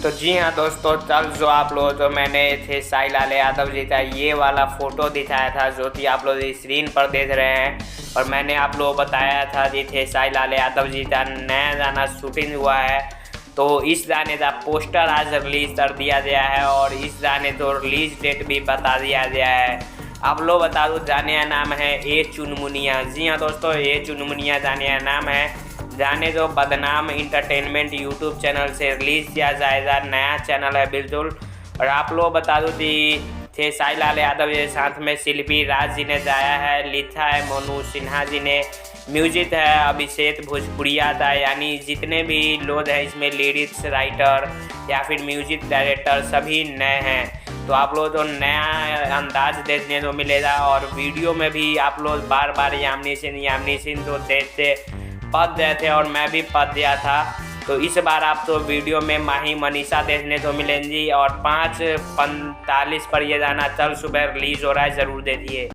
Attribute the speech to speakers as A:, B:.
A: तो जी हाँ दोस्तों, कल जो आप लोगों को मैंने थे साई लाल यादव जी का ये वाला फ़ोटो दिखाया था जो कि आप लोग स्क्रीन पर देख रहे हैं। और मैंने आप लोगों को बताया था कि थे साई लाल यादव जी का नया गाना शूटिंग हुआ है। तो इस गाने का पोस्टर आज रिलीज कर दिया गया है और इस गाने को रिलीज डेट भी बता दिया गया है। आप लोग बता दो, गाने का नाम है ए चुनमुनिया। जी हाँ दोस्तों, ए चुनमुनिया गाने का नाम है। गाने जो बदनाम इंटरटेनमेंट यूट्यूब चैनल से रिलीज़ किया जाएगा, नया चैनल है बिल्कुल। और आप लोग बता दूँ कि थे साई लाल यादव के साथ में शिल्पी राज जी ने गाया है, लिखा है मोनू सिन्हा जी ने, म्यूजिक है अभिषेक भोजपुरिया का। यानी जितने भी लोग हैं इसमें लिरिक्स राइटर या फिर म्यूजिक डायरेक्टर सभी नए हैं। तो आप लोग को नया अंदाज देखने को मिलेगा। और वीडियो में भी आप लोग बार बार यामिनी सिंह तो देखते पद गए थे और मैं भी पद दिया था। तो इस बार आप तो वीडियो में माही मनीषा देखने को मिलेंगी। और 5:45 पर ये गाना कल सुबह रिलीज़ हो रहा है, ज़रूर देखिए।